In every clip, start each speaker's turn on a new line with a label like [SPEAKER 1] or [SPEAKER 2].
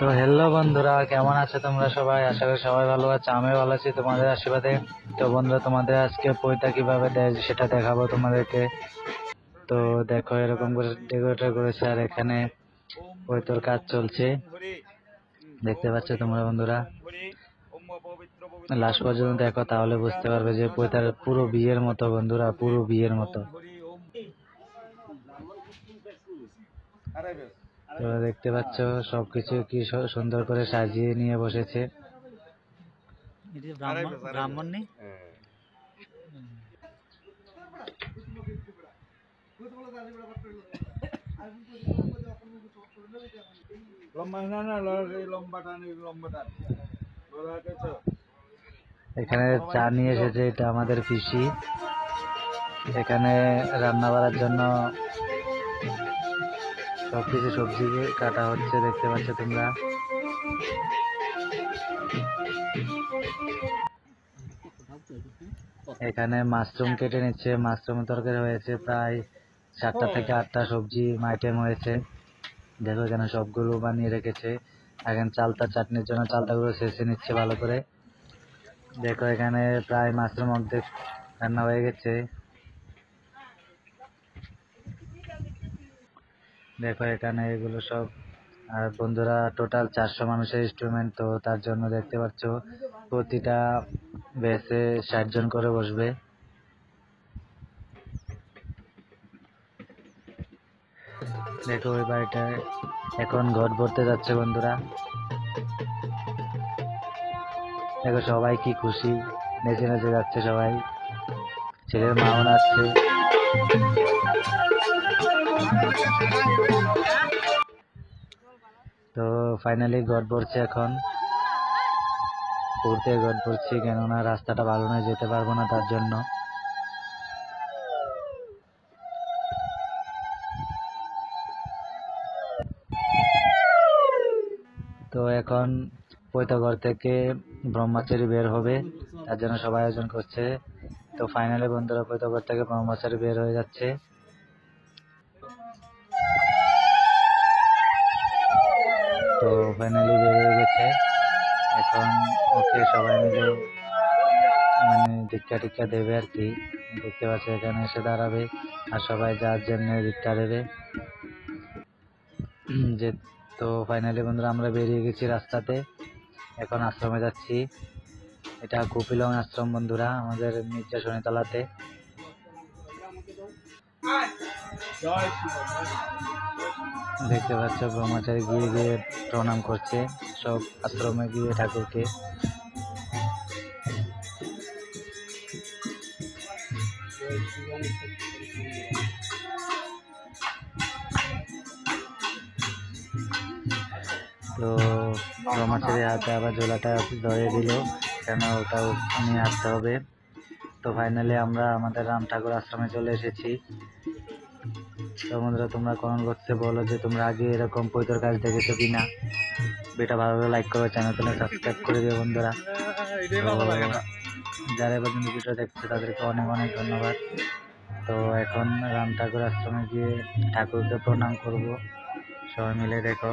[SPEAKER 1] তো হ্যালো বন্ধুরা, কেমন আছো তোমরা সবাই? আশা করি সবাই ভালো আছে, আমি ভালো আছি তোমাদের আশীর্বাদে। তো বন্ধুরা, তোমাদের আজকে পৈতা কিভাবে দেয় সেটা দেখাবো তোমাদেরকে। তো দেখো, এরকম করে ডেকোরেট করেছে, আর এখানে পৈতর কাজ চলছে, দেখতে পাচ্ছ তোমরা বন্ধুরা। লাস্ট পর্যন্ত দেখো, তাহলে বুঝতে পারবে যে পৈতার পুরো বিয়ের মতো বন্ধুরা, পুরো বিয়ের মতো। তো দেখতে পাচ্ছ সবকিছু কি সুন্দর করে সাজিয়ে নিয়ে বসেছে।
[SPEAKER 2] ব্রাহ্মণ নেই।
[SPEAKER 1] এখানে চা নিয়ে এসেছে, এটা আমাদের পিসি। এখানে রান্না করার জন্য সবকিছু সবজি কাটা হচ্ছে, দেখতে পাচ্ছ তোমরা। এখানে মাশরুম কেটে নিচ্ছে, মাশরুম তরকারি হয়েছে, প্রায় 7টা থেকে 8টা সবজি আইটেম হয়েছে। দেখো এখানে সবগুলো বানিয়ে রেখেছে। এখন চালতা চাটনির জন্য চালতাগুলো ছেঁচে নিচ্ছে ভালো করে। দেখো এখানে প্রায় মাশরুম অর্ধেক রান্না হয়ে গেছে। দেখো এখানে এগুলো সব। আর বন্ধুরা, টোটাল 400 মানুষের ইনস্ট্রুমেন্ট, তো তার জন্য দেখতে পাচ্ছ প্রতিটা বেসে 60 জন করে বসবে। দেখো ওই বাড়িটায় এখন ঘট ভরতে যাচ্ছে বন্ধুরা। দেখো সবাই কি খুশি, নেচে নেচে যাচ্ছে সবাই, ছেলের মাও নাচছে। তো ফাইনালি ঘট ভরছে, এখন ঘুরতে ঘট ভরছি, কেননা রাস্তাটা ভালো নয়, যেতে পারবো না তার জন্য। তো এখন পৈতঘর থেকে ব্রহ্মচারী বের হবে, তার জন্য সবাই আয়োজন করছে। তো ফাইনালি বন্ধুরা, পৈতঘর থেকে ব্রহ্মচারী বের হয়ে যাচ্ছে। তো ফাইনালি বের হয়ে গেছে। এখন ওকে সবাই মিলে মানে দীক্ষা টিক্ষা দেবে আর কি। দেখতে পাচ্ছি এখানে এসে দাঁড়াবে, আর সবাই যার জন্য দীক্ষা দেবে যে। তো ফাইনালি বন্ধুরা, আমরা বেরিয়ে গেছি রাস্তাতে, এখন আশ্রমে যাচ্ছি। এটা কপিলং আশ্রম বন্ধুরা, আমাদের মির্জা শনিতলাতে। দেখতে পাচ্ছ ব্রহ্মচারী গিয়ে গিয়ে প্রণাম করছে সব আশ্রমে গিয়ে ঠাকুরকে। তো ব্রহ্মচারীর হাতে আবার ঝোলাটা ধরে দিল, কেন ওটাও নিয়ে আসতে হবে। তো ফাইনালি আমরা আমাদের রাম ঠাকুর আশ্রমে চলে এসেছি। তো বন্ধুরা, তোমরা কমেন্ট বক্সে বলো যে তোমরা আগে এরকম পৈতর কাজ দেখেছো কিনা। ভিডিওটা ভালো লাগলে লাইক করো, চ্যানেলটা সাবস্ক্রাইব করে দিও বন্ধুরা। যারা পর্যন্ত ভিডিও দেখছে তাদেরকে অনেক অনেক ধন্যবাদ। তো এখন রাম ঠাকুর আশ্রমে গিয়ে ঠাকুরকে প্রণাম করব সবাই মিলে। দেখো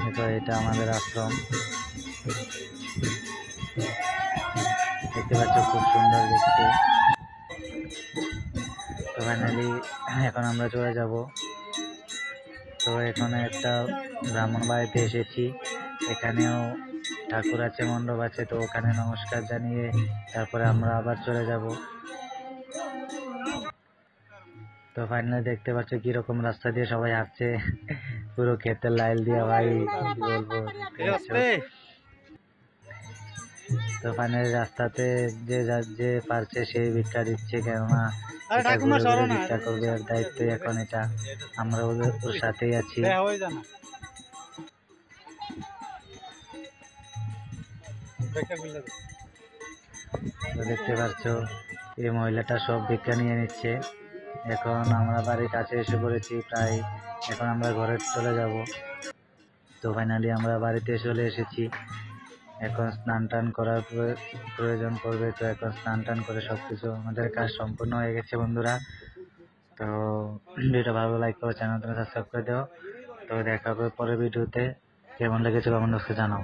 [SPEAKER 1] দেখো, এটা আমাদের আশ্রম, দেখতে পাচ্ছ খুব সুন্দর দেখতে। তো ফাইনালি এখন আমরা চলে যাব। তো এখানে একটা ব্রাহ্মণ বাড়িতে এসেছি, এখানেও ঠাকুর আছে, মণ্ডপ আছে, তো ওখানে নমস্কার জানিয়ে তারপরে আমরা আবার চলে যাব। তো ফাইনালি দেখতে পাচ্ছ কিরকম রাস্তা দিয়ে সবাই হাঁটছে, পুরো ক্ষেতের লাইল দিয়ে, ভাই কি বলবো। তো ফাইনালি রাস্তাতে যে পারছে সেই ভিক্ষা দিচ্ছে, কেননা ভিক্ষা করবে, আর দায়িত্ব এখন এটা, আমরা ওর সাথেই আছি। তো দেখতে পাচ্ছ এই মহিলাটা সব ভিক্ষা নিয়ে নিচ্ছে। এখন আমরা বাড়ির কাছে এসে পড়েছি প্রায়, এখন আমরা ঘরে চলে যাব। তো ফাইনালি আমরা বাড়িতে চলে এসেছি, এখন স্নান টান করার প্রয়োজন পড়বে। তো এখন স্নান টান করে সবকিছু আমাদের কাজ সম্পূর্ণ হয়ে গেছে বন্ধুরা। তো ভিডিওটা ভালো লাইক করো, চ্যানেলটা সাবস্ক্রাইব করে দাও। তো দেখা হবে পরের ভিডিওতে। কেমন লেগেছে কমেন্ট বক্সে জানাও।